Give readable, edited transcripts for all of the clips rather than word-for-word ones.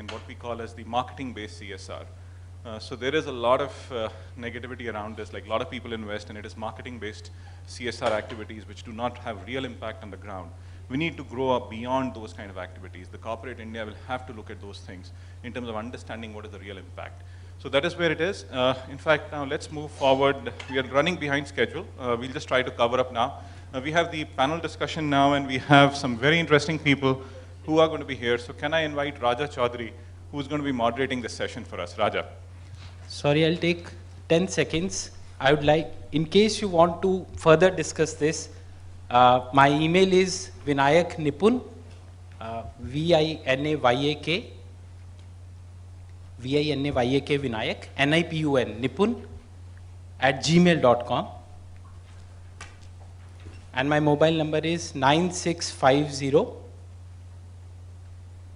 in what we call as the marketing-based CSR. So there is a lot of negativity around this, like a lot of people invest and it is marketing-based CSR activities which do not have real impact on the ground. We need to grow up beyond those kind of activities. The corporate India will have to look at those things in terms of understanding what is the real impact. So that is where it is. In fact, now let's move forward. We are running behind schedule. We'll just try to cover up now. We have the panel discussion now and we have some very interesting people who are going to be here. So can I invite Raja Chaudhary, who's going to be moderating this session for us. Raja. Sorry, I'll take 10 seconds. I would like, in case you want to further discuss this, my email is Vinayak Nipun, V-I-N-A-Y-A-K, Vinayak, N-I-P-U-N, Nipun, @gmail.com. And my mobile number is 9650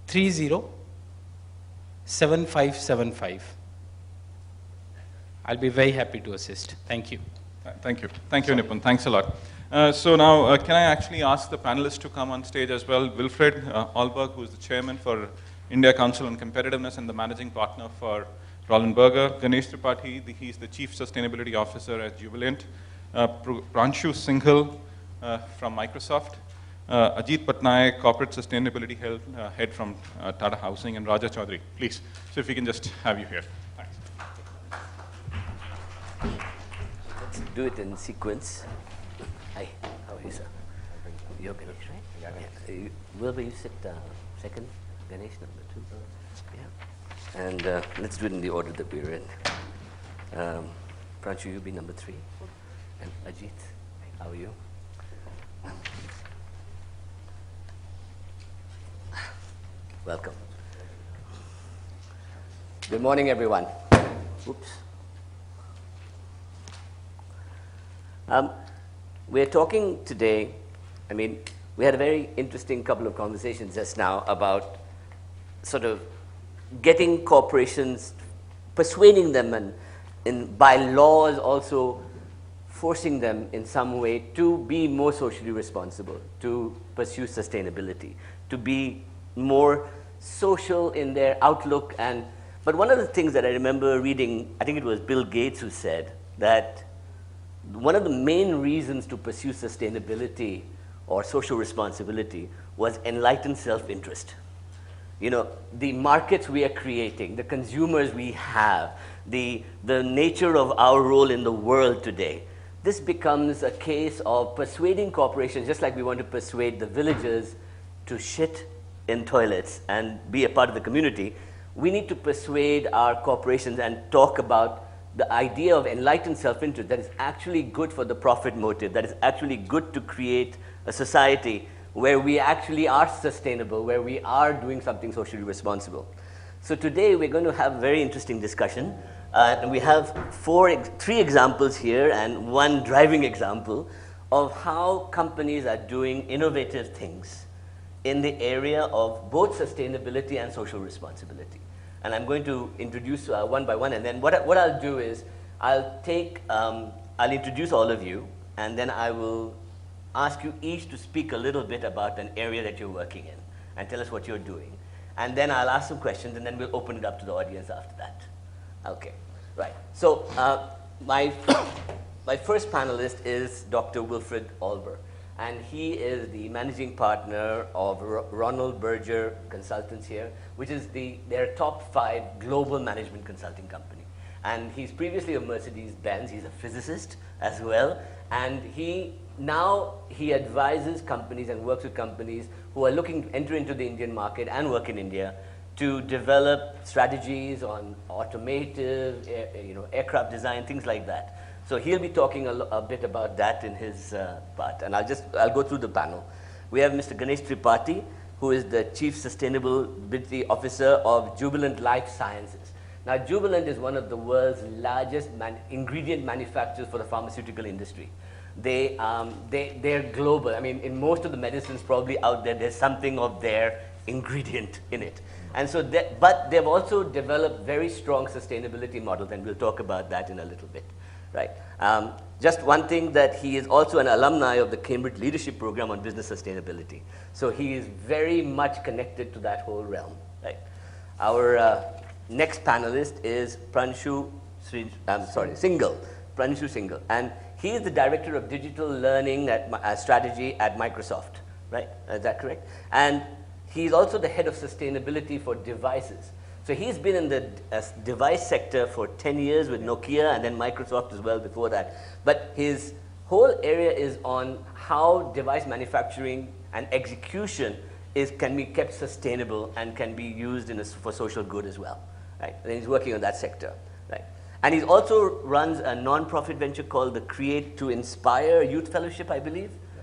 30 7575. I'll be very happy to assist. Thank you. Thank you. Thank you, Nipun. Thanks a lot. So now, can I actually ask the panelists to come on stage as well? Wilfred Alberg, who is the chairman for India Council on Competitiveness and the managing partner for Roland Berger. Ganesh Tripathi, he's the chief sustainability officer at Jubilant. Pranshu Singhal from Microsoft. Ajit Patnaik, corporate sustainability head from Tata Housing, and Raja Chaudhary. Please, so if we can just have you here. Thanks. Let's do it in sequence. Hi, how are you, sir? You're Ganesh, right? Yeah. Wilbur, you sit second, Ganesh number 2. Yeah. And let's do it in the order that we're in. Pranshu, you be number 3. And Ajit, how are you? Welcome. Good morning, everyone. Oops. We're talking today, I mean, we had a very interesting couple of conversations just now about sort of getting corporations, persuading them and by laws also forcing them in some way to be more socially responsible, to pursue sustainability, to be more social in their outlook. But one of the things that I remember reading, I think it was Bill Gates who said that one of the main reasons to pursue sustainability or social responsibility was enlightened self-interest. You know, the markets we are creating, the consumers we have, the nature of our role in the world today, this becomes a case of persuading corporations, just like we want to persuade the villagers to shit in toilets and be a part of the community. We need to persuade our corporations and talk about the idea of enlightened self-interest that is actually good for the profit motive, that is actually good to create a society where we actually are sustainable, where we are doing something socially responsible. So today we're going to have a very interesting discussion. And we have 3 examples here and 1 driving example of how companies are doing innovative things in the area of both sustainability and social responsibility. And I'm going to introduce one by one, and then what I'll do is I'll introduce all of you, and then I will ask you each to speak a little bit about an area that you're working in and tell us what you're doing. And then I'll ask some questions, and then we'll open it up to the audience after that. Okay, right. So my first panelist is Dr. Wilfred Alberg, and he is the managing partner of Roland Berger Consultants here, which is their top 5 global management consulting company. And he's previously a Mercedes-Benz. He's a physicist as well, and he advises companies and works with companies who are looking to enter into the Indian market and work in India to develop strategies on automotive, aircraft design, things like that. So he'll be talking a bit about that in his part, and I'll go through the panel. We have Mr. Ganesh Tripathi, who is the Chief Sustainability Officer of Jubilant Life Sciences. Now, Jubilant is one of the world's largest ingredient manufacturers for the pharmaceutical industry. They're global. I mean, in most of the medicines probably out there, there's something of their ingredient in it. And so, but they've also developed very strong sustainability models, and we'll talk about that in a little bit. Right. Just one thing, that he is also an alumni of the Cambridge Leadership Program on Business Sustainability. So he is very much connected to that whole realm. Right. Our next panelist is Pranshu Singhal. Pranshu Singhal. And he is the Director of Digital Learning Strategy at Microsoft, right? Is that correct? And he's also the Head of Sustainability for Devices. So he's been in the device sector for 10 years with Nokia and then Microsoft as well before that. But his whole area is on how device manufacturing and execution can be kept sustainable and can be used for social good as well, right? And he's working on that sector, right? And he also runs a non-profit venture called the Create to Inspire Youth Fellowship, I believe. Yeah,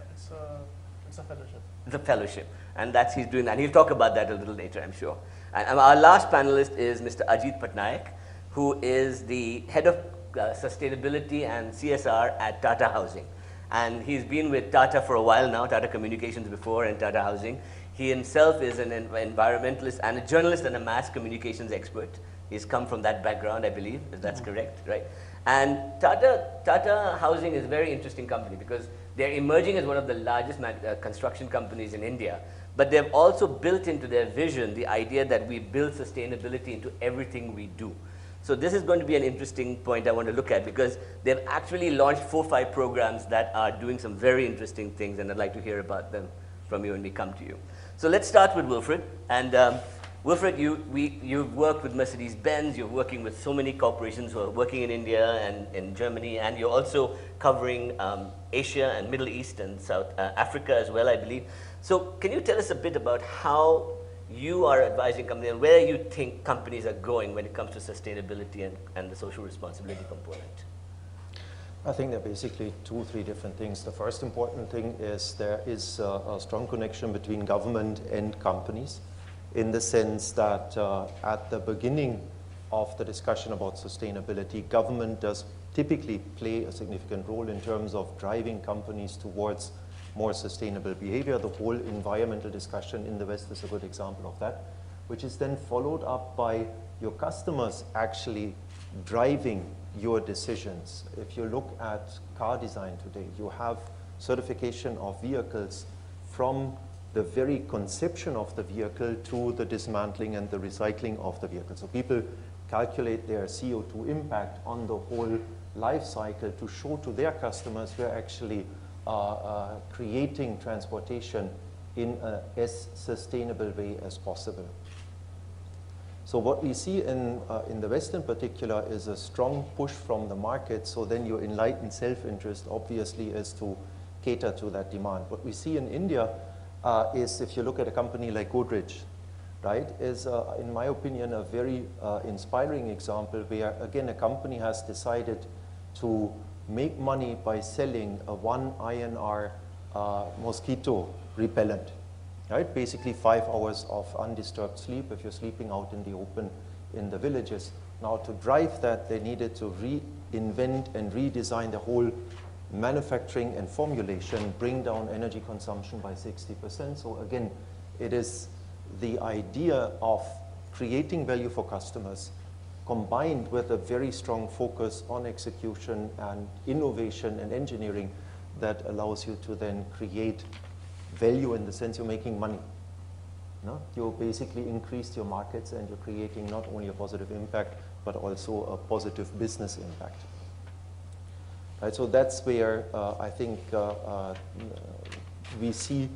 it's a fellowship. The fellowship, and he's doing that. And he'll talk about that a little later, I'm sure. And our last panelist is Mr. Ajit Patnaik, who is the head of sustainability and CSR at Tata Housing. And he's been with Tata for a while now, Tata Communications before and Tata Housing. He himself is an environmentalist and a journalist and a mass communications expert. He's come from that background, I believe, if that's correct, right? And Tata Housing is a very interesting company because they're emerging as one of the largest construction companies in India. But they've also built into their vision the idea that we build sustainability into everything we do. So this is going to be an interesting point I want to look at because they've actually launched 4 or 5 programs that are doing some very interesting things, and I'd like to hear about them from you when we come to you. So let's start with Wilfred. And Wilfred, you've worked with Mercedes-Benz, you're working with so many corporations who are working in India and in Germany, and you're also covering Asia and Middle East and South Africa as well, I believe. So can you tell us a bit about how you are advising companies and where you think companies are going when it comes to sustainability and the social responsibility component? I think there are basically 2 or 3 different things. The first important thing is there is a strong connection between government and companies in the sense that at the beginning of the discussion about sustainability, government does typically play a significant role in terms of driving companies towards more sustainable behavior. The whole environmental discussion in the West is a good example of that, which is then followed up by your customers actually driving your decisions. If you look at car design today, you have certification of vehicles from the very conception of the vehicle to the dismantling and the recycling of the vehicle. So people calculate their CO2 impact on the whole life cycle to show to their customers we're actually creating transportation in as sustainable way as possible. So what we see in the West in particular is a strong push from the market. So then your enlightened self-interest obviously is to cater to that demand. What we see in India is, if you look at a company like Godrej, right, is in my opinion a very inspiring example where again a company has decided to make money by selling a 1 INR mosquito repellent. Right? Basically 5 hours of undisturbed sleep if you're sleeping out in the open in the villages. Now to drive that, they needed to reinvent and redesign the whole manufacturing and formulation, bring down energy consumption by 60%. So again, it is the idea of creating value for customers combined with a very strong focus on execution and innovation and engineering that allows you to then create value in the sense you're making money. No? You basically increased your markets and you're creating not only a positive impact, but also a positive business impact. Right, so that's where I think we see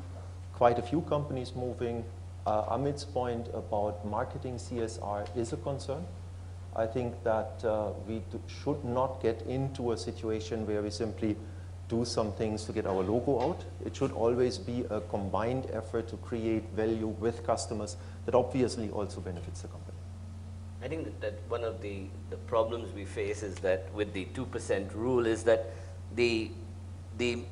quite a few companies moving. Amit's point about marketing CSR is a concern. I think that we should not get into a situation where we simply do some things to get our logo out. It should always be a combined effort to create value with customers that obviously also benefits the company. I think that one of the problems we face is that with the 2% rule is that the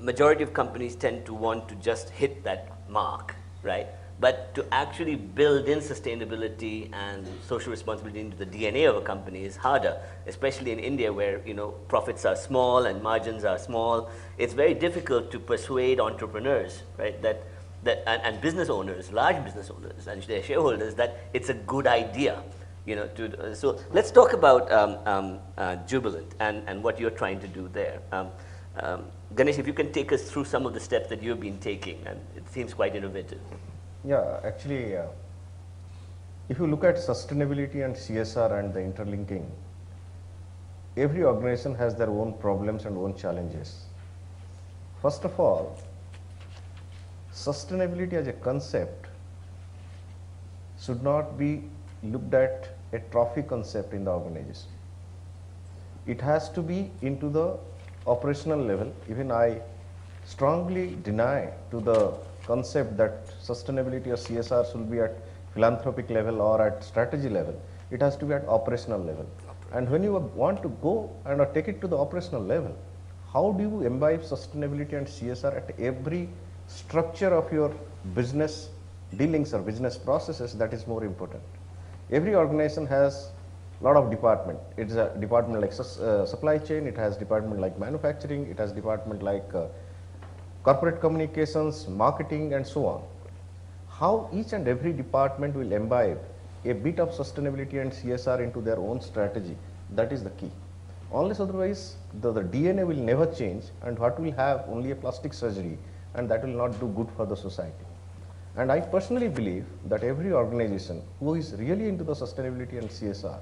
majority of companies tend to want to just hit that mark, right? But to actually build in sustainability and social responsibility into the DNA of a company is harder, especially in India where profits are small and margins are small. It's very difficult to persuade entrepreneurs, right, and business owners, large business owners and their shareholders that it's a good idea. So let's talk about Jubilant and what you're trying to do there. Ganesh, if you can take us through some of the steps that you've been taking, and it seems quite innovative. Yeah, actually, if you look at sustainability and CSR and the interlinking, every organization has their own problems and own challenges. First of all, sustainability as a concept should not be looked at a trophy concept in the organization. It has to be into the operational level. Even I strongly deny to the concept that sustainability or CSR should be at philanthropic level or at strategy level. It has to be at operational level. And when you want to go and take it to the operational level, how do you imbibe sustainability and CSR at every structure of your business dealings or business processes? That is more important. Every organization has a lot of department. It's a department like supply chain, it has department like manufacturing, it has department like corporate communications, marketing, and so on. How each and every department will imbibe a bit of sustainability and CSR into their own strategy, that is the key. Unless otherwise, the DNA will never change, and what will have only a plastic surgery, and that will not do good for the society. And I personally believe that every organization who is really into the sustainability and CSR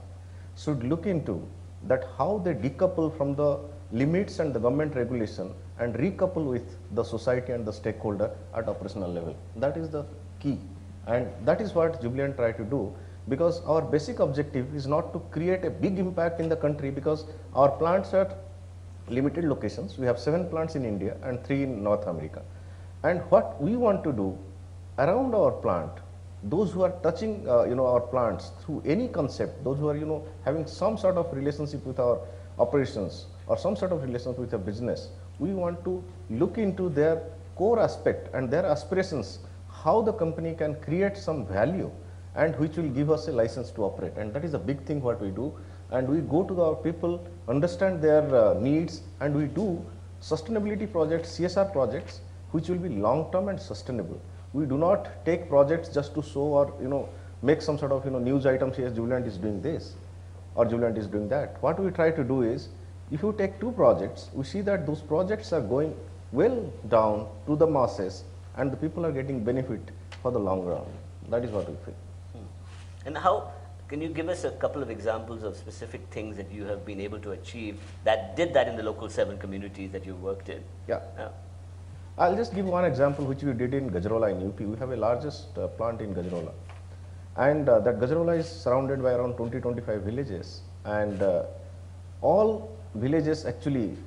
should look into that how they decouple from the limits and the government regulation and recouple with the society and the stakeholder at operational level. That is the key, and that is what Jubilant try to do, because our basic objective is not to create a big impact in the country, because our plants are limited locations. We have 7 plants in India and 3 in North America. And what we want to do around our plant, those who are touching our plants through any concept, those who are having some sort of relationship with our operations or some sort of relationship with a business, we want to look into their core aspect and their aspirations, how the company can create some value and which will give us a license to operate. And that is a big thing what we do. And we go to our people, understand their needs, and we do sustainability projects, CSR projects, which will be long-term and sustainable. We do not take projects just to show or make some sort of news items. Yes, Jubilant is doing this or Jubilant is doing that. What we try to do is, if you take 2 projects, we see that those projects are going well down to the masses, and the people are getting benefit for the long run. That is what we feel. And how, can you give us a couple of examples of specific things that you have been able to achieve that did that in the local 7 communities that you worked in? Yeah. I'll just give one example which we did in Gajraula in UP. We have a largest plant in Gajraula. And that Gajraula is surrounded by around 20-25 villages. And all villages actually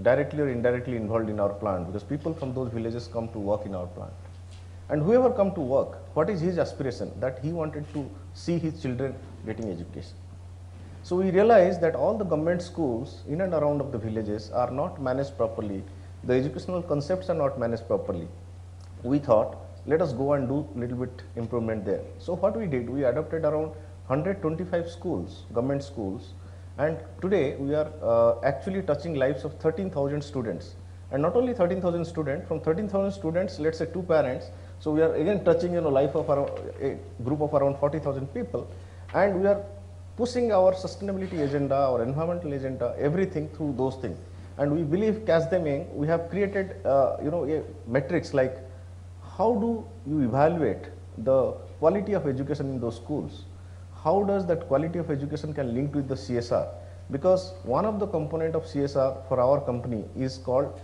directly or indirectly involved in our plant, because people from those villages come to work in our plant. And whoever come to work, what is his aspiration? That he wanted to see his children getting education. So we realized that all the government schools in and around of the villages are not managed properly. The educational concepts are not managed properly. We thought, let us go and do a little bit improvement there. So what we did, we adopted around 125 schools, government schools, and today we are actually touching lives of 13,000 students. And not only 13,000 students, from 13,000 students, let's say 2 parents, so we are again touching life of around a group of around 40,000 people, and we are pushing our sustainability agenda, our environmental agenda, everything through those things. And we believe, catch them in, we have created a metrics like how do you evaluate the quality of education in those schools? How does that quality of education can link with the CSR? Because one of the component of CSR for our company is called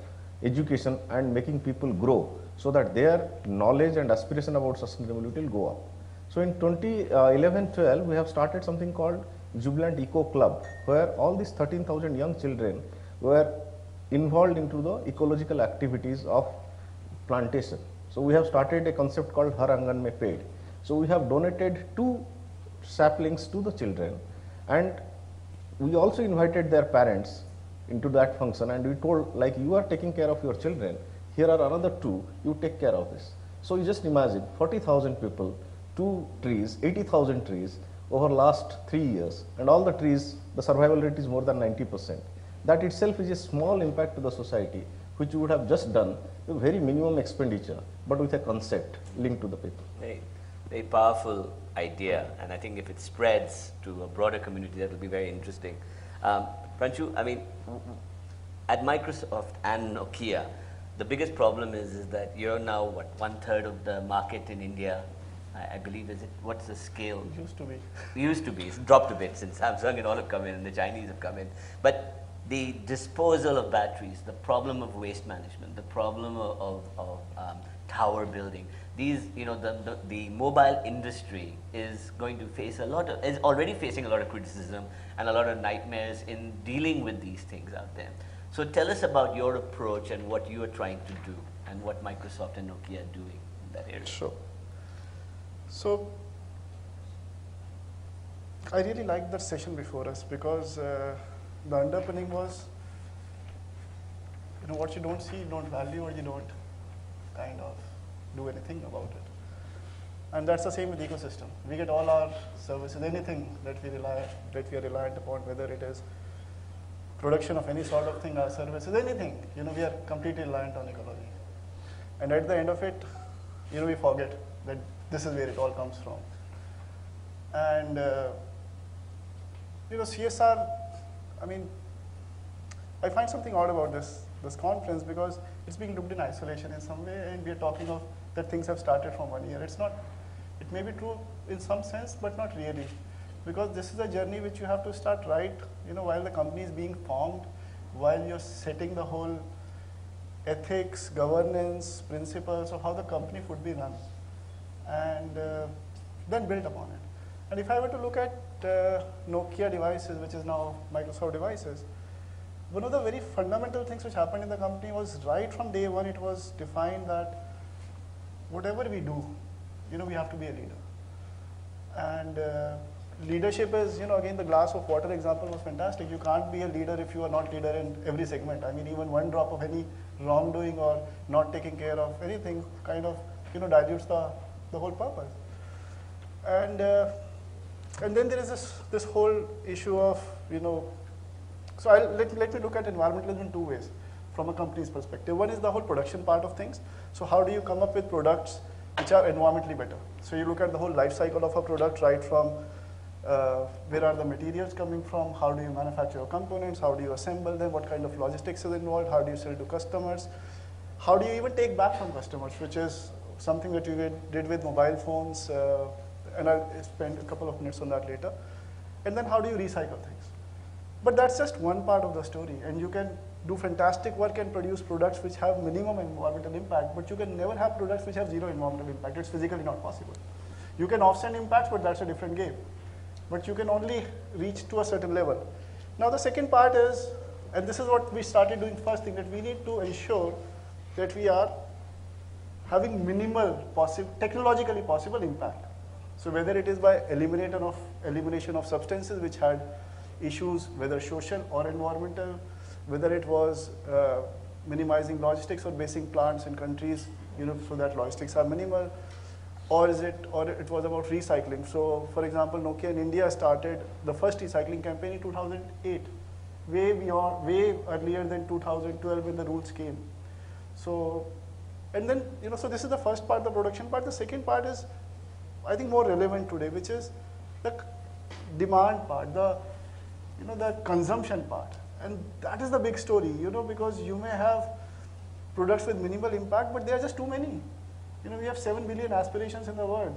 education and making people grow, so that their knowledge and aspiration about sustainability will go up. So in 2011-12, we have started something called Jubilant Eco Club, where all these 13,000 young children were involved into the ecological activities of plantation. So we have started a concept called Har Angan Mein Ped. So we have donated 2 saplings to the children, and we also invited their parents into that function, and we told, like, you are taking care of your children, here are another 2, you take care of this. So you just imagine 40,000 people, 2 trees, 80,000 trees over last 3 years, and all the trees, the survival rate is more than 90%. That itself is a small impact to the society, which you would have just done with very minimum expenditure, but with a concept linked to the people. Very, very powerful idea, and I think if it spreads to a broader community, that will be very interesting. Pranchu, I mean, at Microsoft and Nokia, the biggest problem is that you're now, what, 1/3 of the market in India, I believe, is it, what's the scale? It used to be. Used to be, it's dropped a bit since Samsung and all have come in and the Chinese have come in. But the disposal of batteries, the problem of waste management, the problem of tower building, these, you know, the mobile industry is going to face a lot of, is already facing a lot of criticism and a lot of nightmares in dealing with these things out there. So tell us about your approach and what you are trying to do and what Microsoft and Nokia are doing in that area. Sure. So, I really liked that session before us because the underpinning was, you know, what you don't see, you don't value, or you don't kind of do anything about it. And that's the same with ecosystem. We get all our services, anything that we are reliant upon, whether it is production of any sort of thing, our services, anything, you know, we are completely reliant on ecology. And at the end of it, you know, we forget that this is where it all comes from. And, you know, CSR, I mean, I find something odd about this conference because it's being looked in isolation in some way, and we are talking of that things have started from 1 year. It's not, it may be true in some sense, but not really. Because this is a journey which you have to start right, you know, while the company is being formed, while you're setting the whole ethics, governance, principles of how the company would be run, and then build upon it. And if I were to look at Nokia devices, which is now Microsoft devices, one of the very fundamental things which happened in the company was right from day one, it was defined that whatever we do, you know, we have to be a leader. And leadership is, you know, again, the glass of water example was fantastic. You can't be a leader if you are not leader in every segment. I mean, even one drop of any wrongdoing or not taking care of anything kind of, you know, dilutes the whole purpose. And then there is this whole issue of, you know, so let me look at environmentalism in two ways from a company's perspective. One is the whole production part of things. So how do you come up with products which are environmentally better? So you look at the whole life cycle of a product, right from where are the materials coming from, how do you manufacture your components, how do you assemble them, what kind of logistics is involved, how do you sell to customers, how do you even take back from customers, which is something that you did with mobile phones, and I'll spend a couple of minutes on that later. And then how do you recycle things? But that's just one part of the story, and you can do fantastic work and produce products which have minimum environmental impact, but you can never have products which have zero environmental impact. It's physically not possible. You can offset impacts, but that's a different game. But you can only reach to a certain level. Now the second part is, and this is what we started doing first thing, that we need to ensure that we are having minimal technologically possible impact. So whether it is by elimination of substances which had issues, whether social or environmental, whether it was minimizing logistics or basing plants in countries, you know, so that logistics are minimal, or it was about recycling. So for example, Nokia in India started the first recycling campaign in 2008, way earlier than 2012 when the rules came. So, and then, you know, so this is the first part, the production part. The second part is, I think, more relevant today, which is the demand part, the consumption part. And that is the big story, you know, because you may have products with minimal impact, but there are just too many. You know, we have 7 billion aspirations in the world.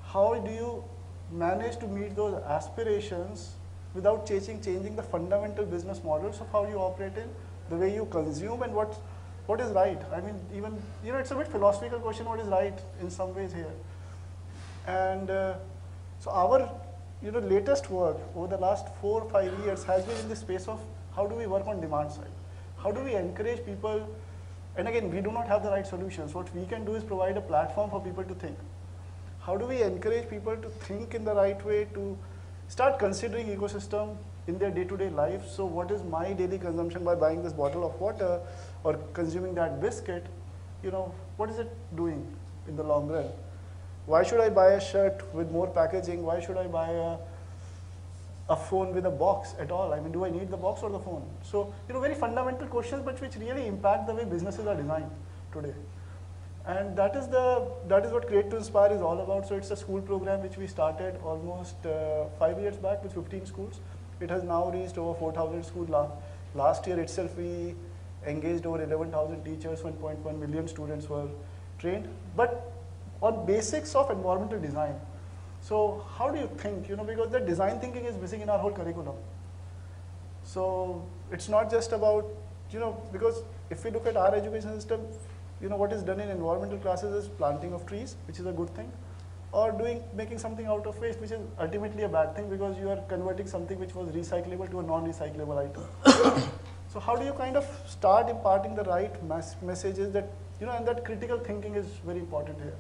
How do you manage to meet those aspirations without changing the fundamental business models of how you operate in, the way you consume, and what is right? I mean, even, you know, it's a bit philosophical question, what is right in some ways here. And so our, you know, latest work over the last 4 or 5 years has been in the space of how do we work on demand side? How do we encourage people? And again, we do not have the right solutions. What we can do is provide a platform for people to think. How do we encourage people to think in the right way, to start considering ecosystem in their day-to-day life? So what is my daily consumption by buying this bottle of water or consuming that biscuit? You know, what is it doing in the long run? Why should I buy a shirt with more packaging? Why should I buy a phone with a box at all? I mean, do I need the box or the phone? So, you know, very fundamental questions, but which really impact the way businesses are designed today. And that is what Create to Inspire is all about. So it's a school program which we started almost 5 years back with 15 schools. It has now reached over 4,000 schools. Last year itself, we engaged over 11,000 teachers, 1.1 million students were trained. But on basics of environmental design. So how do you think, because the design thinking is missing in our whole curriculum. So it's not just about, because if we look at our education system, what is done in environmental classes is planting of trees, which is a good thing, or making something out of waste, which is ultimately a bad thing because you are converting something which was recyclable to a non-recyclable item. So how do you kind of start imparting the right messages that, and that critical thinking is very important here.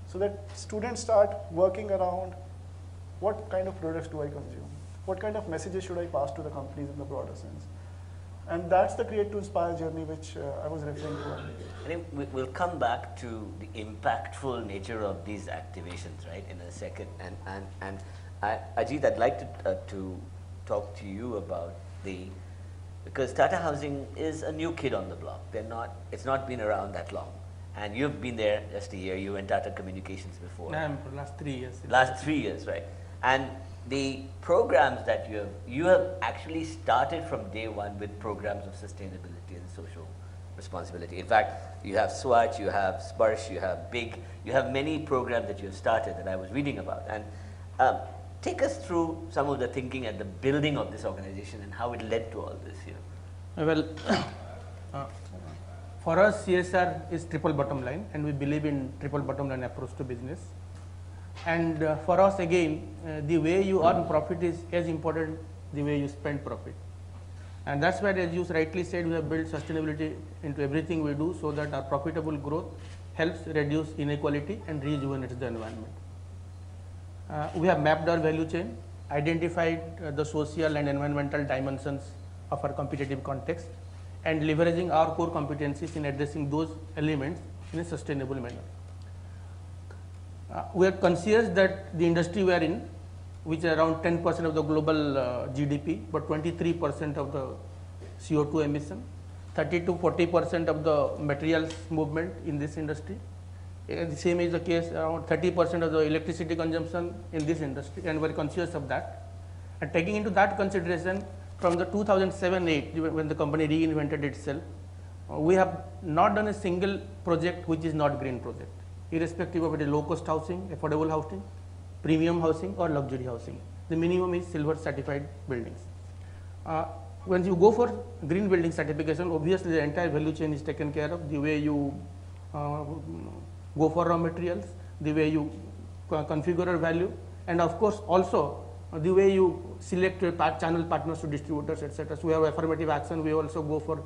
So that students start working around what kind of products do I consume? What kind of messages should I pass to the companies in the broader sense? And that's the Create to Inspire journey which I was referring to earlier. I think we'll come back to the impactful nature of these activations, right, in a second. And Ajit, I'd like to talk to you about because Tata Housing is a new kid on the block. It's not been around that long. And you've been there just a year. You were in Tata Communications before. For last 3 years. Last 3 years, right. And the programs that you have actually started from day one with programs of sustainability and social responsibility. In fact, you have Swatch, you have Sparsh, you have Big, you have many programs that you have started that I was reading about. And take us through some of the thinking at the building of this organization and how it led to all this here. Well, for us, CSR is triple bottom line, and we believe in triple bottom line approach to business. And for us, again, the way you earn profit is as important the way you spend profit. And that's why, as you rightly said, we have built sustainability into everything we do so that our profitable growth helps reduce inequality and rejuvenates the environment. We have mapped our value chain, identified the social and environmental dimensions of our competitive context, and leveraging our core competencies in addressing those elements in a sustainable manner. We are conscious that the industry we are in, which is around 10% of the global GDP, but 23% of the CO2 emission, 30 to 40% of the materials movement in this industry. The same is the case, around 30% of the electricity consumption in this industry, and we are conscious of that. And taking into that consideration, from the 2007-8, when the company reinvented itself, we have not done a single project which is not green project, irrespective of it is low-cost housing, affordable housing, premium housing or luxury housing. The minimum is silver certified buildings. When you go for green building certification, obviously the entire value chain is taken care of, the way you go for raw materials, the way you configure a value, and of course also the way you select your channel partners to distributors, etc. So we have affirmative action. We also go for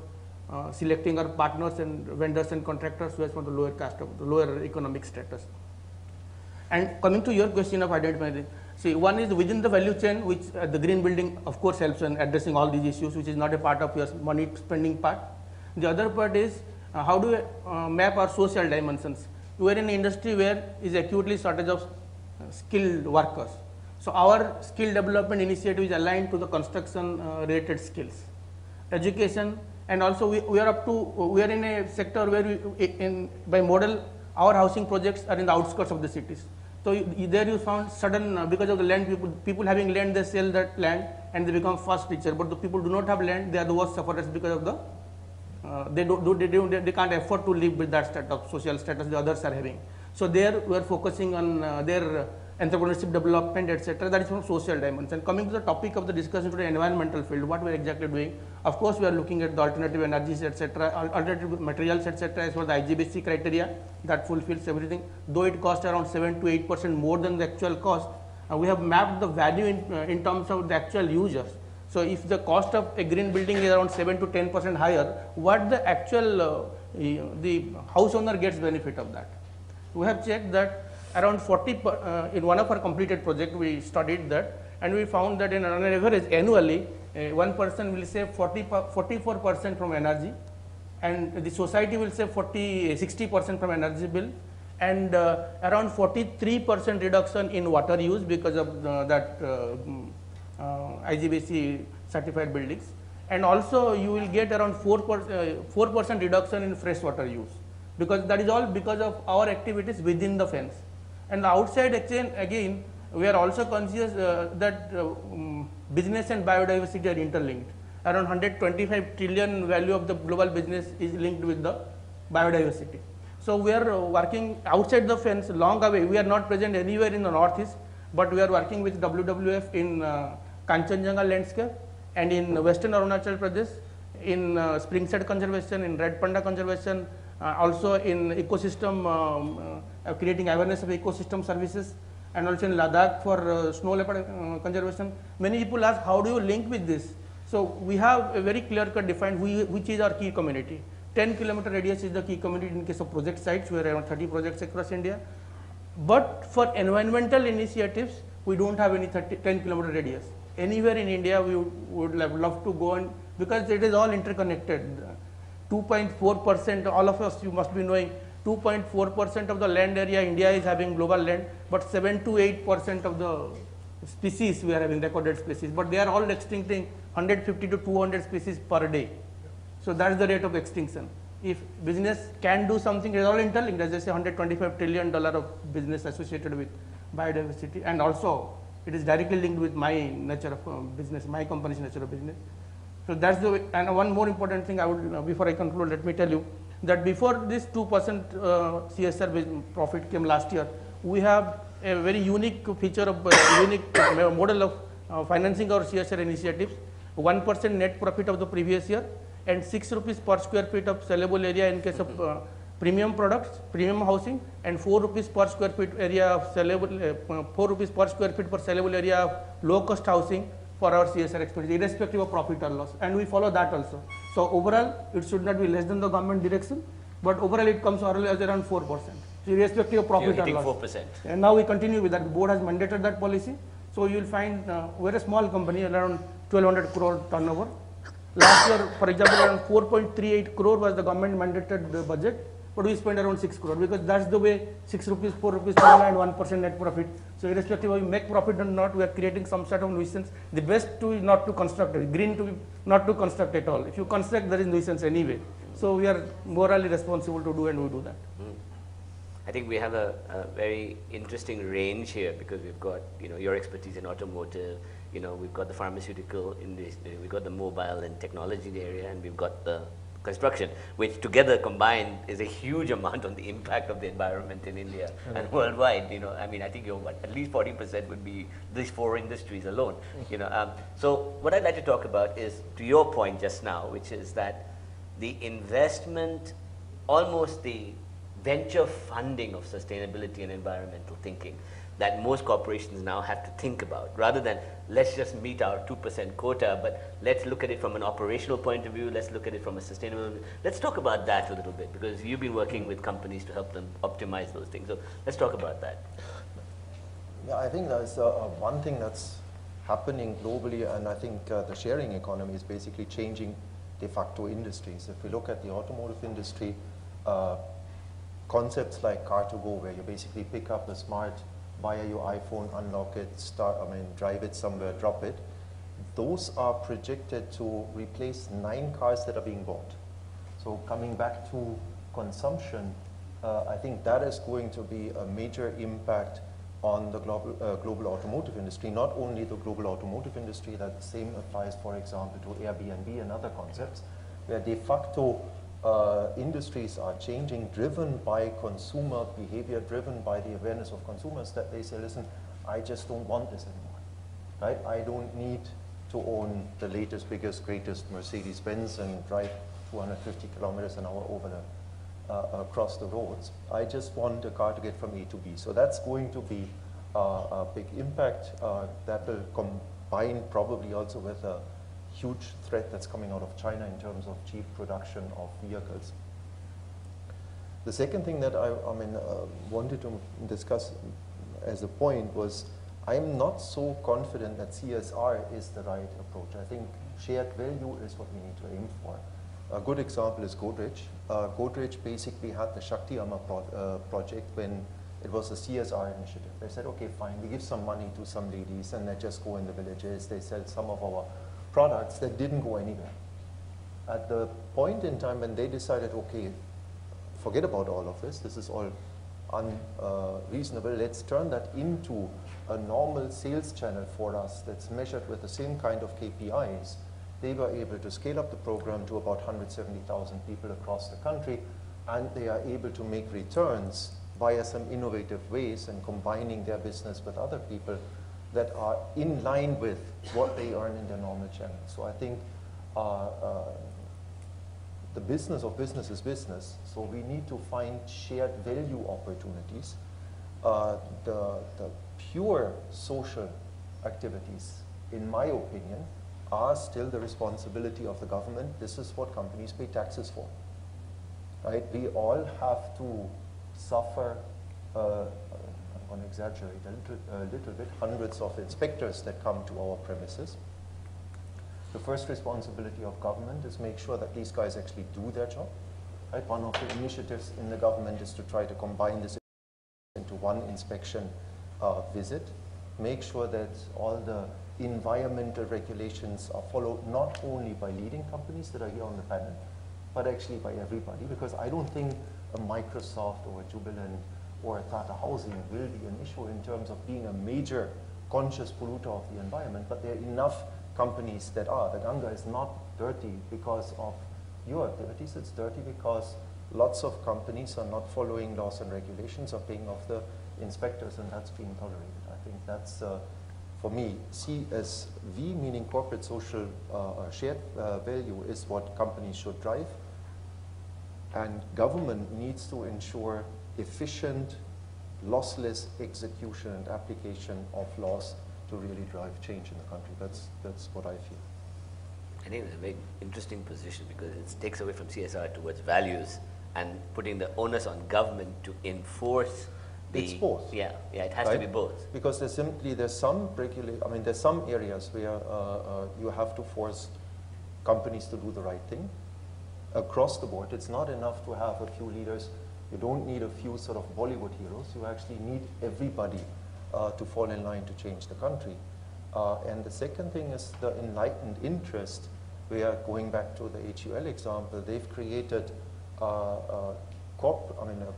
selecting our partners and vendors and contractors who are from the lower caste, of the lower economic status. And coming to your question of identifying, see, one is within the value chain, which the green building of course helps in addressing all these issues, which is not a part of your money spending part. The other part is how do we map our social dimensions. We are in an industry where is acutely shortage of skilled workers. So our skill development initiative is aligned to the construction related skills, education, and also we are in a sector where by model our housing projects are in the outskirts of the cities. So there you found sudden because of the land people having land, they sell that land and they become fast richer. But the people do not have land, they are the worst sufferers because of the they can't afford to live with that status, social status the others are having. So there we are focusing on their entrepreneurship development, etc. That is from social dimension. Coming to the topic of the discussion today, environmental field, what we are exactly doing. Of course, we are looking at the alternative energies, etc., alternative materials, etc., as well as the IGBC criteria that fulfills everything. Though it costs around 7 to 8% more than the actual cost, we have mapped the value in terms of the actual users. So if the cost of a green building is around 7 to 10% higher, what the actual the house owner gets benefit of that? We have checked that around 40 in one of our completed project we studied that, and we found that on an average annually one person will save 44% from energy, and the society will save 60% from energy bill, and around 43% reduction in water use because of that IGBC certified buildings, and also you will get around 4% reduction in freshwater use, because that is all because of our activities within the fence. And the outside again, we are also conscious that business and biodiversity are interlinked. Around 125 trillion value of the global business is linked with the biodiversity. So we are working outside the fence, long away. We are not present anywhere in the northeast, but we are working with WWF in Kanchenjunga landscape and in Western Arunachal Pradesh, in Springside conservation, in Red Panda conservation, also in ecosystem, creating awareness of ecosystem services, and also in Ladakh for snow leopard conservation. Many people ask, how do you link with this? So we have a very clear-cut defined which is our key community. 10-kilometer radius is the key community in case of project sites. We are around 30 projects across India. But for environmental initiatives, we don't have any 10-kilometer radius. Anywhere in India, we would love to go, and because it is all interconnected. 2.4%, all of us, you must be knowing, 2.4% of the land area India is having global land, but 7 to 8% of the species we are having recorded species, but they are all extincting 150 to 200 species per day. So that is the rate of extinction. If business can do something, it is all interlinked. As I say, $125 trillion of business associated with biodiversity, and also it is directly linked with my nature of business, my company's nature of business. So that's the way. And one more important thing I would, before I conclude, let me tell you that before this 2% CSR profit came last year, we have a very unique feature of unique model of financing our CSR initiatives. 1% net profit of the previous year, and 6 rupees per square feet of sellable area in case of premium products, premium housing, and 4 rupees per square feet area of sellable, 4 rupees per square feet per sellable area of low cost housing for our CSR expenditure, irrespective of profit or loss, and we follow that also. So overall, it should not be less than the government direction, but overall it comes as around 4%. So irrespective of profit or loss. 4%. And now we continue with that. The board has mandated that policy. So you will find we're a small company, around 1,200 crore turnover. Last year, for example, around 4.38 crore was the government mandated budget, but we spent around 6 crore, because that's the way 6 rupees, 4 rupees, and 1% net profit. So irrespective of we make profit or not, we are creating some sort of nuisance. The best to is not to construct it, green to be not to construct at all. If you construct, there is nuisance anyway. So we are morally responsible to do, and we do that. I think we have a very interesting range here, because we've got your expertise in automotive, we've got the pharmaceutical industry, we've got the mobile and technology area, and we've got the construction, which together combined is a huge amount on the impact of the environment in India and worldwide. I mean, I think at least 40% would be these 4 industries alone. So what I'd like to talk about is, to your point just now, which is that the investment, almost the venture funding of sustainability and environmental thinking that most corporations now have to think about, rather than let's just meet our 2% quota, but let's look at it from an operational point of view, let's look at it from a sustainable view. Let's talk about that a little bit, because you've been working with companies to help them optimize those things. So let's talk about that. Yeah, I think there's one thing that's happening globally, and I think the sharing economy is basically changing de facto industries. If we look at the automotive industry, concepts like car2go, where you basically pick up a smart, via your iPhone, unlock it, drive it somewhere, drop it. Those are projected to replace 9 cars that are being bought. So coming back to consumption, I think that is going to be a major impact on the global automotive industry. Not only the global automotive industry, that the same applies, for example, to Airbnb and other concepts, where de facto industries are changing, driven by consumer behavior, driven by the awareness of consumers, that they say, listen, I just don't want this anymore, right? I don't need to own the latest, biggest, greatest Mercedes-Benz and drive 250 kilometers an hour over across the roads. I just want a car to get from A to B. So that's going to be a big impact that will combine probably also with a huge threat that's coming out of China in terms of cheap production of vehicles. The second thing that I wanted to discuss as a point was, I'm not so confident that CSR is the right approach. I think shared value is what we need to aim for. A good example is Godrej. Godrej basically had the Shakti Amma project when it was a CSR initiative. They said, okay, fine, we give some money to some ladies and they just go in the villages, they sell some of our products that didn't go anywhere. At the point in time when they decided, okay, forget about all of this is all unreasonable, let's turn that into a normal sales channel for us that's measured with the same kind of KPIs, they were able to scale up the program to about 170,000 people across the country and they are able to make returns via some innovative ways and combining their business with other people that are in line with what they earn in their normal channels. So I think the business of business is business, so we need to find shared value opportunities. The pure social activities, in my opinion, are still the responsibility of the government. This is what companies pay taxes for, right? We all have to suffer, I'm going to exaggerate a little bit, hundreds of inspectors that come to our premises. The first responsibility of government is make sure that these guys actually do their job, right? One of the initiatives in the government is to try to combine this into one inspection visit, make sure that all the environmental regulations are followed not only by leading companies that are here on the panel, but actually by everybody, because I don't think a Microsoft or a Jubilant or a Tata Housing will be an issue in terms of being a major conscious polluter of the environment, but there are enough companies that are. The Ganga is not dirty because of your activities, it's dirty because lots of companies are not following laws and regulations, are paying off the inspectors, and that's being tolerated. I think that's, for me, CSV, meaning corporate social shared value, is what companies should drive. And government needs to ensure efficient, lossless execution and application of laws to really drive change in the country. That's what I feel. I think it's a very interesting position because it takes away from CSR towards values and putting the onus on government to enforce the... It's both. Yeah, it has to be both. Because there's some there's some areas where you have to force companies to do the right thing. Across the board, it's not enough to have a few leaders. You don't need a few sort of Bollywood heroes. You actually need everybody to fall in line to change the country. And the second thing is the enlightened interest. We are going back to the HUL example. They've created a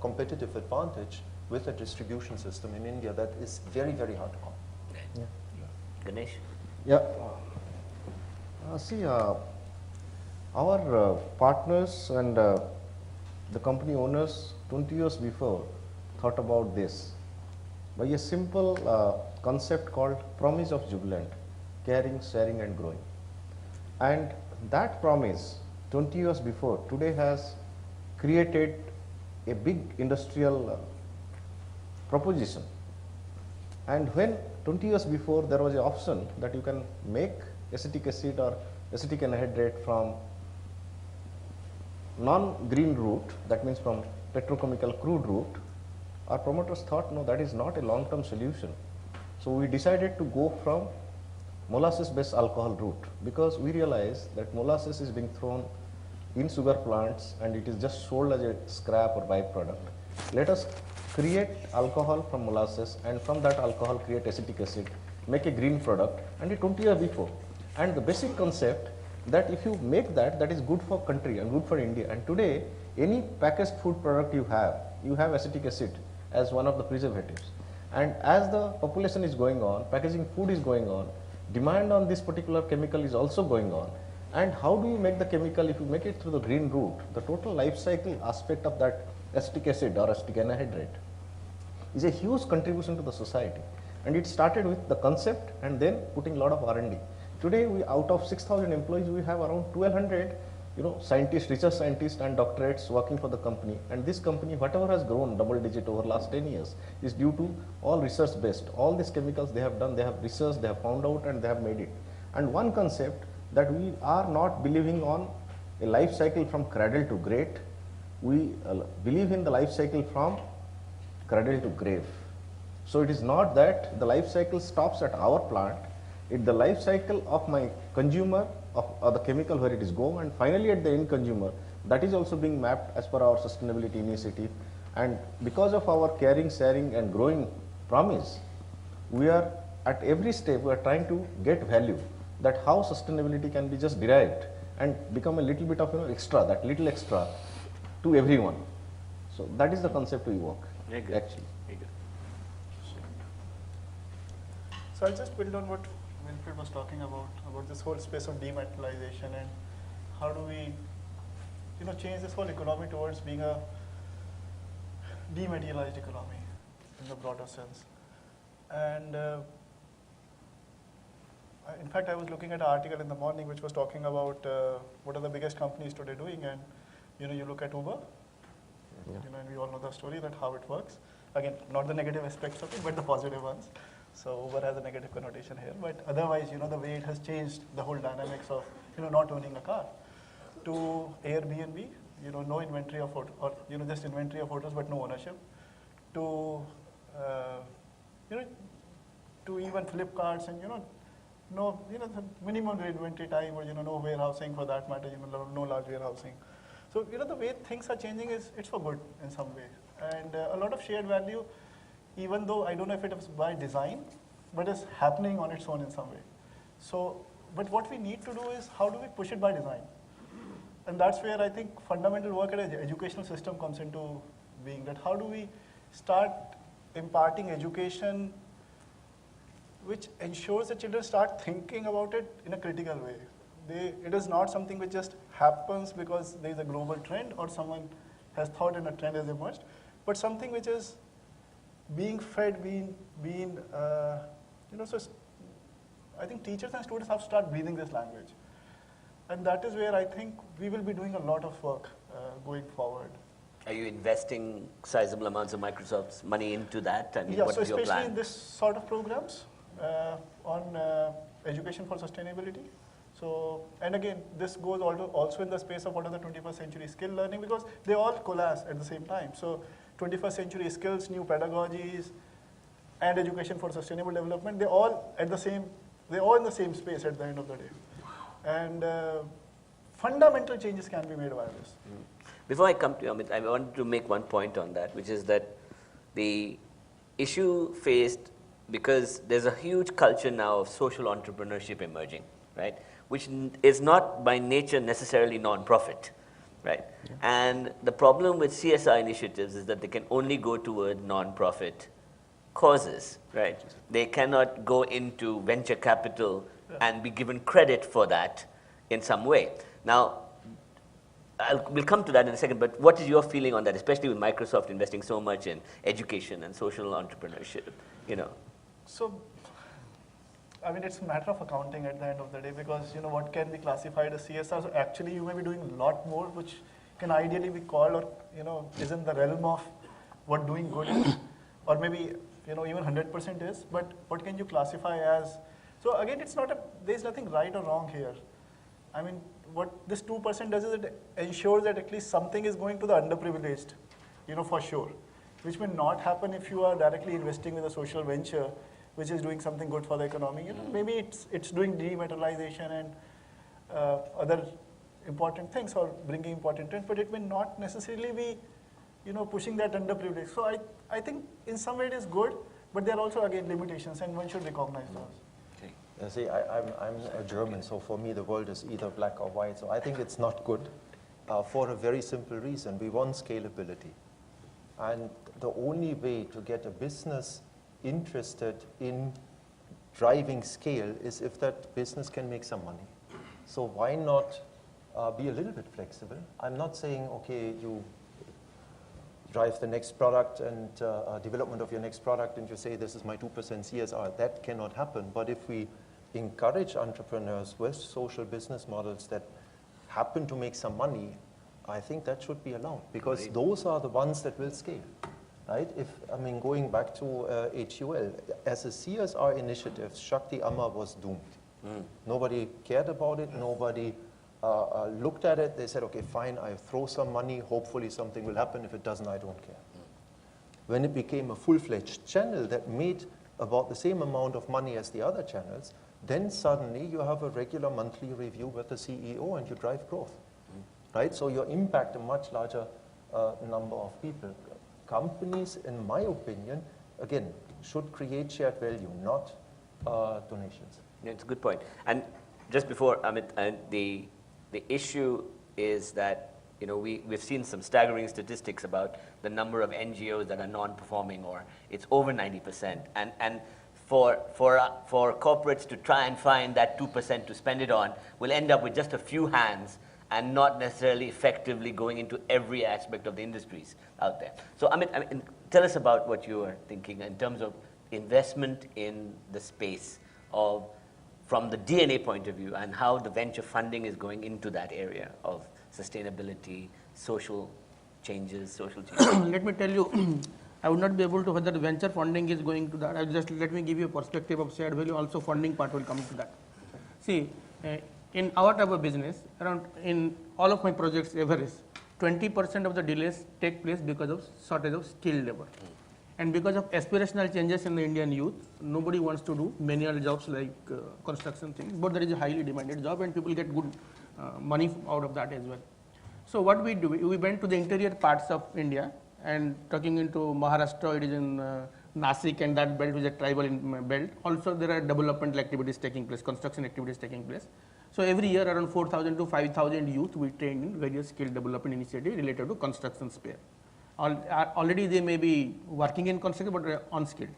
competitive advantage with a distribution system in India that is very, very hard to copy. Yeah. Ganesh? Yeah. Our partners and the company owners 20 years before thought about this by a simple concept called promise of Jubilant, caring, sharing and growing. And that promise 20 years before today has created a big industrial proposition. And when 20 years before there was an option that you can make acetic acid or acetic anhydride from non-green route, that means from petrochemical crude route, our promoters thought, no, that is not a long-term solution. So we decided to go from molasses-based alcohol route because we realized that molasses is being thrown in sugar plants and it is just sold as a scrap or byproduct. Let us create alcohol from molasses and from that alcohol create acetic acid, make a green product, and 20 years before. And the basic concept that if you make that, that is good for country and good for India. And today, any packaged food product you have acetic acid as one of the preservatives. And as the population is going on, packaging food is going on, demand on this particular chemical is also going on. And how do you make the chemical? If you make it through the green route, the total life cycle aspect of that acetic acid or acetic anhydride is a huge contribution to the society. And it started with the concept and then putting a lot of R&D. Today, out of 6,000 employees, we have around 1,200 scientists, research scientists and doctorates working for the company. And this company, whatever has grown double digit over last 10 years, is due to all research based. All these chemicals they have done, they have researched, they have found out and they have made it. And one concept that we are not believing on a life cycle from cradle to great. We believe in the life cycle from cradle to grave. So it is not that the life cycle stops at our plant. It's the life cycle of my consumer of the chemical where it is go, and finally at the end consumer. That is also being mapped as per our sustainability initiative. And because of our caring, sharing and growing promise, we are at every step we are trying to get value, that how sustainability can be just derived and become a little bit of extra, that little extra to everyone. So that is the concept we work. Very good. Actually. Very good. So I'll just build on what Winfried was talking about this whole space of dematerialization and how do we change this whole economy towards being a dematerialized economy in the broader sense. And in fact, I was looking at an article in the morning which was talking about what are the biggest companies today doing, and you look at Uber, and we all know the story that how it works. Again, not the negative aspects of it, but the positive ones. So Uber has a negative connotation here, but otherwise, the way it has changed the whole dynamics of not owning a car, to Airbnb, no inventory of hotels, or just inventory of hotels but no ownership, to to even Flipkarts and no the minimum inventory time, or no warehousing for that matter, no large warehousing. So the way things are changing is it's for good in some way, and a lot of shared value, even though I don't know if it is by design, but it's happening on its own in some way. So, but what we need to do is how do we push it by design? And that's where I think fundamental work at an educational system comes into being, that how do we start imparting education which ensures that children start thinking about it in a critical way. It is not something which just happens because there is a global trend or someone has thought and a trend has emerged, but something which is being fed, so I think teachers and students have to start breathing this language. And that is where I think we will be doing a lot of work going forward. Are you investing sizable amounts of Microsoft's money into that? I mean, Yeah, what so is your especially plan? in this sort of programs on education for sustainability. So, and again, this goes also in the space of what are the 21st century skill learning, because they all coalesce at the same time. So 21st century skills, new pedagogies, and education for sustainable development, they're all in the same space at the end of the day. And fundamental changes can be made by this. Before I come to you, Amit, I wanted to make one point on that, which is that the issue faced, because there's a huge culture now of social entrepreneurship emerging, right? Which is not by nature necessarily non-profit, right? Yeah. And the problem with CSR initiatives is that they can only go toward non-profit causes, right? They cannot go into venture capital and be given credit for that in some way. Now, we'll come to that in a second, but what is your feeling on that, especially with Microsoft investing so much in education and social entrepreneurship, So, I mean, it's a matter of accounting at the end of the day, because, what can be classified as CSR? So actually, you may be doing a lot more, which can ideally be called, or, is in the realm of what doing good is, or maybe, even 100% is, but what can you classify as? So again, there's nothing right or wrong here. I mean, what this 2% does is it ensures that at least something is going to the underprivileged, for sure, which may not happen if you are directly investing with a social venture, which is doing something good for the economy. Maybe it's doing dematerialization and other important things, or bringing important trends, but it may not necessarily be, pushing that underprivileged. So I think in some way it is good, but there are also again limitations, and one should recognize those. See, I'm a German, so for me the world is either black or white. So I think it's not good for a very simple reason. We want scalability. And the only way to get a business interested in driving scale is if that business can make some money. So why not be a little bit flexible? I'm not saying, okay, you drive the next product and development of your next product and you say, this is my 2% CSR. That cannot happen. But if we encourage entrepreneurs with social business models that happen to make some money, I think that should be allowed, because those are the ones that will scale, right? Going back to HUL, as a CSR initiative, Shakti Amma was doomed. Nobody cared about it, nobody looked at it. They said, okay, fine, I throw some money, hopefully something will happen. If it doesn't, I don't care. When it became a full-fledged channel that made about the same amount of money as the other channels, then suddenly you have a regular monthly review with the CEO and you drive growth, right? So you impact a much larger number of people. Companies, in my opinion, again, should create shared value, not donations. Yeah, it's a good point. And just before, Amit, the issue is that we've seen some staggering statistics about the number of NGOs that are non-performing, or it's over 90%. And for corporates to try and find that 2% to spend it on, we'll end up with just a few hands and not necessarily effectively going into every aspect of the industries out there. So I mean, tell us about what you are thinking in terms of investment in the space of, from the DNA point of view, and how the venture funding is going into that area of sustainability, social changes. Let me tell you, I would not be able to whether venture funding is going to that. Let me give you a perspective of shared value. Also, funding part will come to that. See, in our type of business, around in all of my projects, average 20% of the delays take place because of shortage of skilled labor. And because of aspirational changes in the Indian youth, nobody wants to do manual jobs like construction things, but there is a highly demanded job and people get good money out of that as well. So what we do, we went to the interior parts of India and talking into Maharashtra, it is in Nasik and that belt is a tribal belt. Also there are developmental activities taking place, construction activities taking place. So every year around 4,000 to 5,000 youth we train in various skill development initiatives related to construction sphere. Already they may be working in construction but unskilled.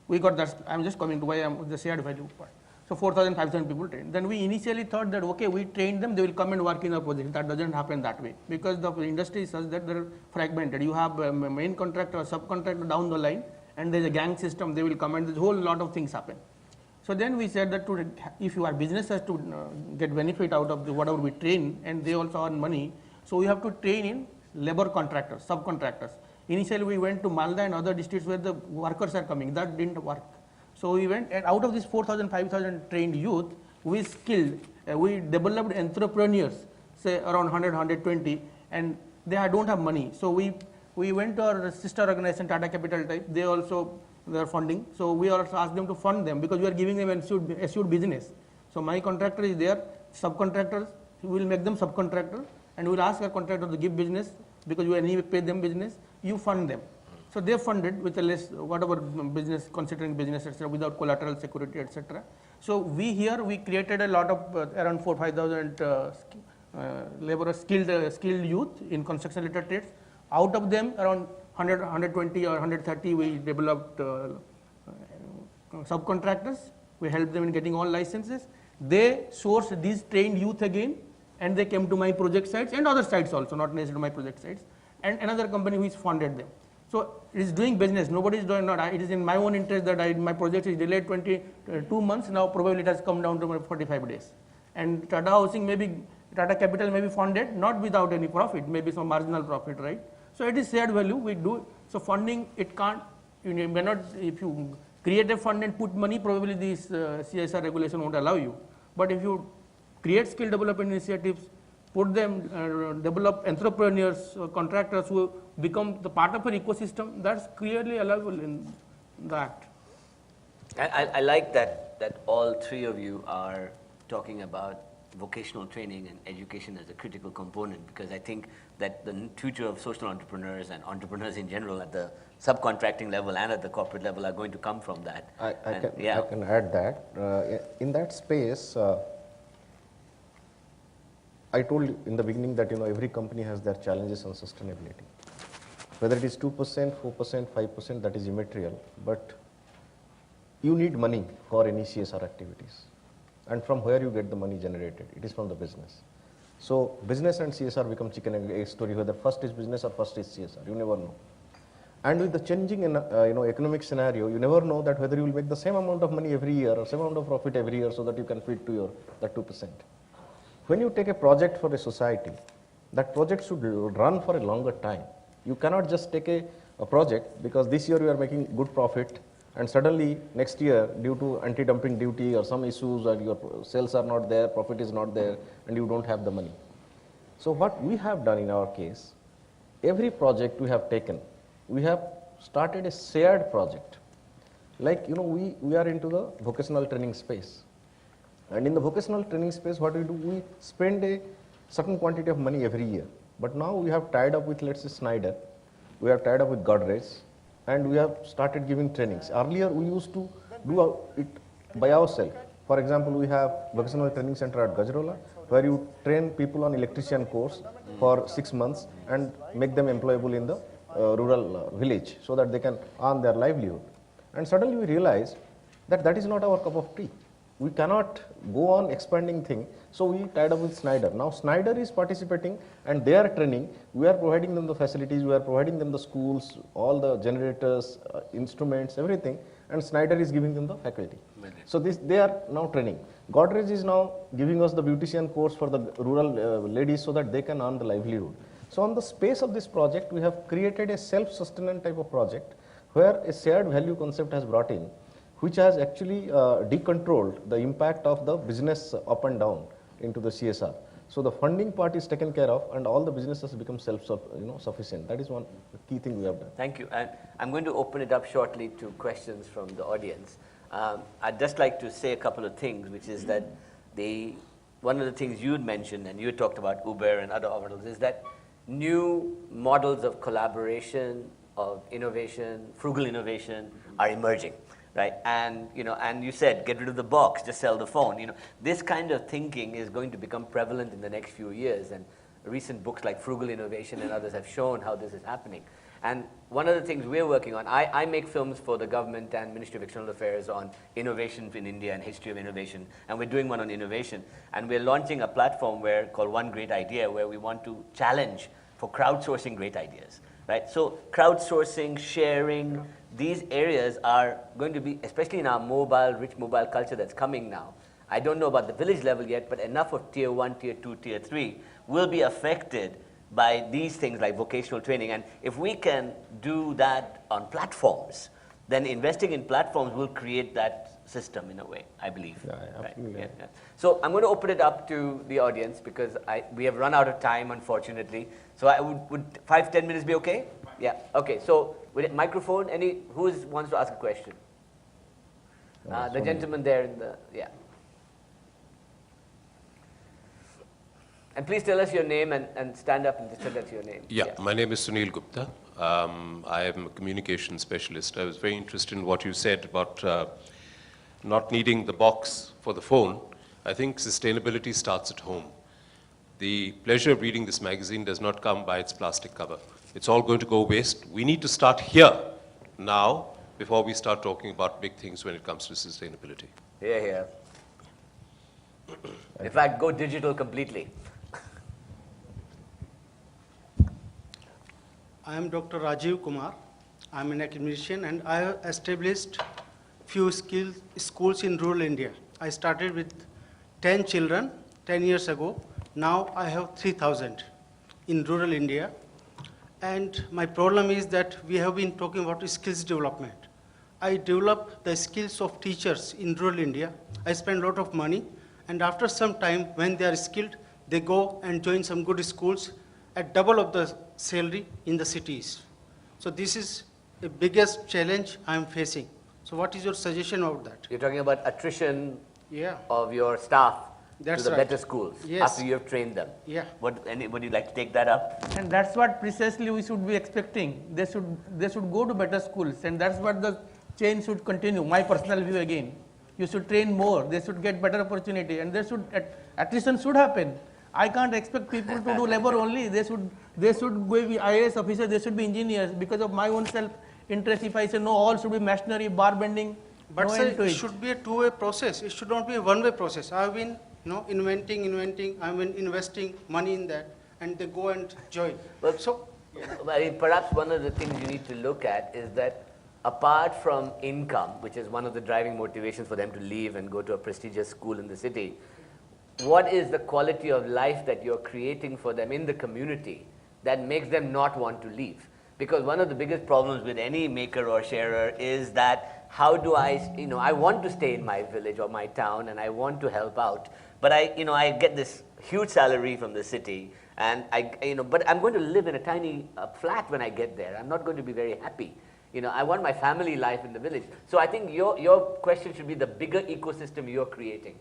We got that, I'm just coming to why I'm the shared value part. So 4,000, 5,000 people trained. Then we initially thought that, okay, we train them, they will come and work in our project. That doesn't happen that way because the industry is such that they're fragmented. You have a main contractor or subcontractor down the line and there's a gang system, they will come and there's a whole lot of things happen. So then we said that if your business has to get benefit out of whatever we train and they also earn money, so we have to train in labor contractors, subcontractors. Initially we went to Malda and other districts where the workers are coming. That didn't work. So we went, and out of this 4,000, 5,000 trained youth, we skilled, we developed entrepreneurs, say around 100, 120, and they don't have money. So we went to our sister organization, Tata Capital type, they also, they are funding. So we also asked them to fund them because we are giving them assured business. So my contractor is there, subcontractors, we will make them subcontractor, and we will ask our contractor to give business because we anyway pay them business, you fund them. So they funded with a less, whatever business, considering business, etc., without collateral security, etc. So we created a lot of around 4,000, 5,000 laborers, skilled youth in construction related trades. Out of them, around 100, 120 or 130, we developed subcontractors. We helped them in getting all licenses. They sourced these trained youth again, and they came to my project sites and other sites also, not necessarily my project sites, and another company which funded them. So it is doing business. Nobody is doing not. It is in my own interest that my project is delayed 22 months. Now probably it has come down to 45 days. And Tata Housing maybe, Tata Capital may be funded not without any profit, maybe some marginal profit, right? So it is shared value. We do. So funding, it can't. You may not. If you create a fund and put money, probably this CSR regulation won't allow you. But if you create skill development initiatives, put them, develop entrepreneurs, contractors who become the part of an ecosystem, that's clearly allowable in that. I like that all three of you are talking about vocational training and education as a critical component, because I think that the future of social entrepreneurs and entrepreneurs in general at the subcontracting level and at the corporate level are going to come from that. I can add that. In that space, I told you in the beginning that every company has their challenges on sustainability. Whether it is 2%, 4%, 5%, that is immaterial. But you need money for any CSR activities. And from where you get the money generated? It is from the business. So business and CSR become chicken and egg story, whether first is business or first is CSR. You never know. And with the changing economic scenario, you never know that whether you will make the same amount of money every year or same amount of profit every year so that you can feed to that 2%. When you take a project for a society, that project should run for a longer time. You cannot just take a project because this year you are making good profit and suddenly next year due to anti-dumping duty or some issues or your sales are not there, profit is not there and you don't have the money. So what we have done in our case, every project we have taken, we have started a shared project. Like we are into the vocational training space. And in the vocational training space, what we do, we spend a certain quantity of money every year. But now we have tied up with, let's say, Schneider, we have tied up with Godrej, and we have started giving trainings. Earlier, we used to do it by ourselves. For example, we have vocational training center at Gajrola, where you train people on electrician course for 6 months and make them employable in the rural village so that they can earn their livelihood. And suddenly we realized that that is not our cup of tea. we cannot go on expanding thing. So we tied up with Schneider. Now Schneider is participating and they are training. We are providing them the facilities, we are providing them the schools, all the generators, instruments, everything, and Schneider is giving them the faculty. So they are now training. Godrej is now giving us the beautician course for the rural ladies so that they can earn the livelihood. So on the space of this project, we have created a self-sustenance type of project where a shared value concept has brought in, which has actually decontrolled the impact of the business up and down into the CSR. So the funding part is taken care of, and all the businesses become self-sufficient. That is one key thing we have done. Thank you. And I'm going to open it up shortly to questions from the audience. I'd just like to say a couple of things, which is that one of the things you had mentioned, and you had talked about Uber and other models, is that new models of collaboration, of innovation, frugal innovation are emerging. Right, and you said get rid of the box, just sell the phone. This kind of thinking is going to become prevalent in the next few years, and recent books like Frugal Innovation and others have shown how this is happening. And one of the things we're working on, I make films for the government and Ministry of External Affairs on innovation in India and history of innovation, and we're doing one on innovation, and we're launching a platform called One Great Idea, where we want to challenge for crowdsourcing great ideas. Right, so crowdsourcing, sharing. These areas are going to be, especially in our rich mobile culture that's coming now. I don't know about the village level yet, but enough of tier 1, tier 2, tier 3 will be affected by these things like vocational training. And if we can do that on platforms, then investing in platforms will create that system in a way, I believe. Yeah, absolutely. Right? Yeah. So I'm going to open it up to the audience because we have run out of time, unfortunately. So would 5-10 minutes be okay? Yeah. Okay. So with a microphone, who wants to ask a question? The gentleman there in the And please tell us your name and stand up and tell us your name. Yeah, my name is Sunil Gupta. I am a communication specialist. I was very interested in what you said about not needing the box for the phone. I think sustainability starts at home. The pleasure of reading this magazine does not come by its plastic cover. It's all going to go waste. We need to start here, now, before we start talking about big things when it comes to sustainability. Yeah. In fact, go digital completely. I am Dr. Rajiv Kumar. I am an academician and I have established few schools in rural India. I started with 10 children 10 years ago. Now I have 3,000 in rural India. And my problem is that we have been talking about skills development. I develop the skills of teachers in rural India. I spend a lot of money. And after some time, when they are skilled, they go and join some good schools at double of the salary in the cities. So this is the biggest challenge I am facing. So what is your suggestion about that? You're talking about attrition of your staff to the better schools after you have trained them. Yeah. Would you like to take that up? And that's what precisely we should be expecting. They should go to better schools, and that's what the change should continue. My personal view again. You should train more. They should get better opportunity, and attrition should happen. I can't expect people to do labor only. They should go be IAS officers. They should be engineers. Because of my own self-interest, if I say no, all should be machinery, bar bending. But sir, it should be a two-way process. It should not be a one-way process. I have been inventing. I have been investing money in that, and they go and join. Well, so perhaps one of the things you need to look at is that apart from income, which is one of the driving motivations for them to leave and go to a prestigious school in the city, what is the quality of life that you're creating for them in the community that makes them not want to leave? Because one of the biggest problems with any maker or sharer is that how do I want to stay in my village or my town and I want to help out, but I get this huge salary from the city and but I'm going to live in a tiny flat when I get there. I'm not going to be very happy. I want my family life in the village. So I think your question should be the bigger ecosystem you're creating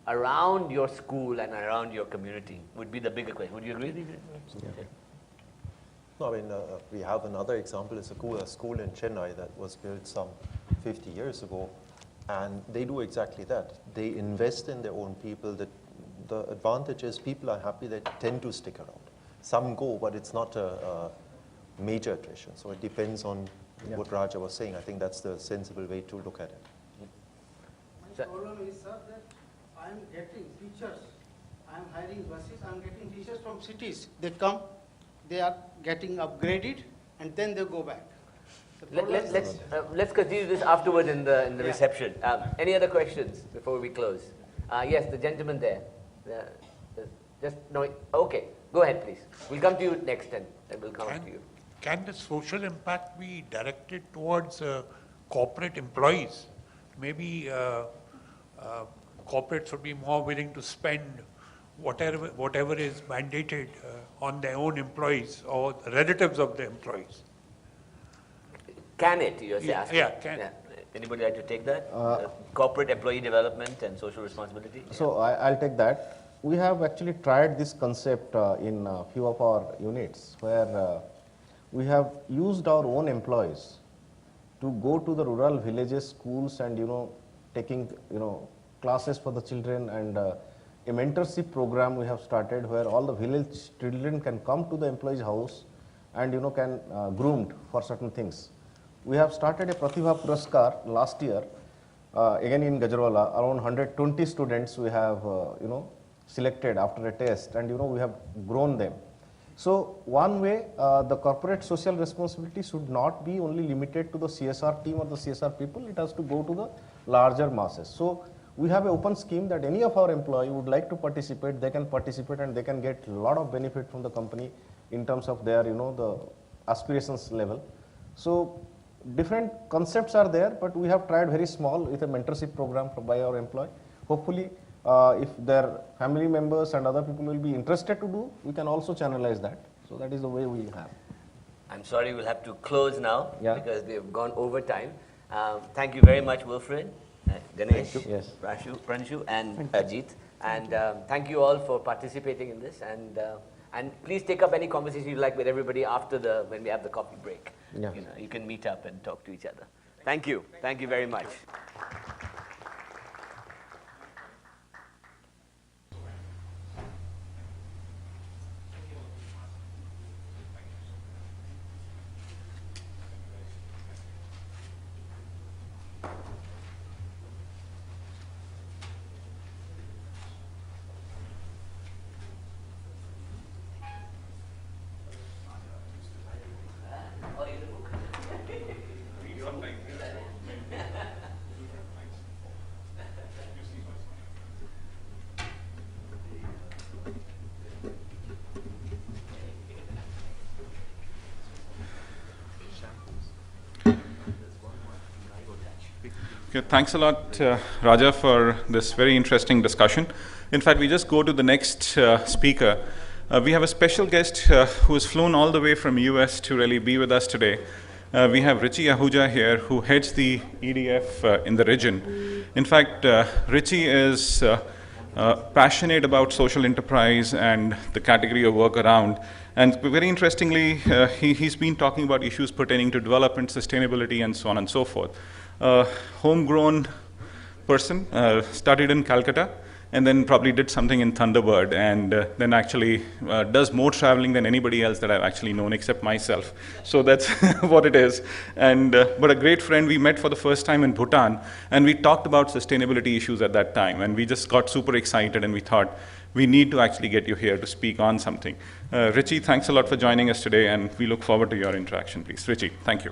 around your school and around your community would be the bigger question. Would you agree? Absolutely. No, I mean, we have another example. It's a school in Chennai that was built some 50 years ago, and they do exactly that. They invest in their own people. The advantage is people are happy, they tend to stick around. Some go, but it's not a major attrition. So it depends on what Raja was saying. I think that's the sensible way to look at it. The problem is, sir, that I am getting teachers. I am hiring buses. I am getting teachers from cities. They come, they are getting upgraded, and then they go back. Let's continue this afterward in the reception. Any other questions before we close? Yes, the gentleman there. Just no. Okay, go ahead, please. We'll come to you next, and then we'll come to you. Can the social impact be directed towards corporate employees? Maybe corporates would be more willing to spend whatever is mandated on their own employees or relatives of the employees. Can it, you're asking? Yeah, can. Yeah. Anybody like to take that? Corporate employee development and social responsibility? So I'll take that. We have actually tried this concept in a few of our units where we have used our own employees to go to the rural villages, schools, and taking classes for the children, and a mentorship program we have started where all the village children can come to the employee's house and can groomed for certain things. We have started a Pratibha Puraskar last year, again in Gajrawala. Around 120 students we have selected after a test, and we have grown them. So one way, the corporate social responsibility should not be only limited to the CSR team or the CSR people. It has to go to the larger masses. So we have an open scheme that any of our employee would like to participate, they can participate, and they can get a lot of benefit from the company in terms of their the aspirations level. So different concepts are there, but we have tried very small with a mentorship program by our employee. Hopefully, if their family members and other people will be interested to do, we can also channelize that. So that is the way we have. I'm sorry, we'll have to close now because we have gone over time. Thank you very much, Wilfred, Ganesh, Yes. Pranshu, and Ajit. And thank you all for participating in this. And please take up any conversation you like with everybody after when we have the coffee break. Yeah. You can meet up and talk to each other. Thank you. Thank you very much. Okay, thanks a lot, Raja, for this very interesting discussion. In fact, we just go to the next speaker. We have a special guest who has flown all the way from US to really be with us today. We have Richie Ahuja here, who heads the EDF in the region. In fact, Richie is passionate about social enterprise and the category of work around. And very interestingly, he's been talking about issues pertaining to development, sustainability, and so on and so forth. Homegrown person, studied in Calcutta, and then probably did something in Thunderbird, and then actually does more traveling than anybody else that I've actually known except myself. So that's what it is. And but a great friend, we met for the first time in Bhutan, and we talked about sustainability issues at that time, and we just got super excited, and we thought, we need to actually get you here to speak on something. Richie, thanks a lot for joining us today, and we look forward to your interaction, please. Richie, thank you.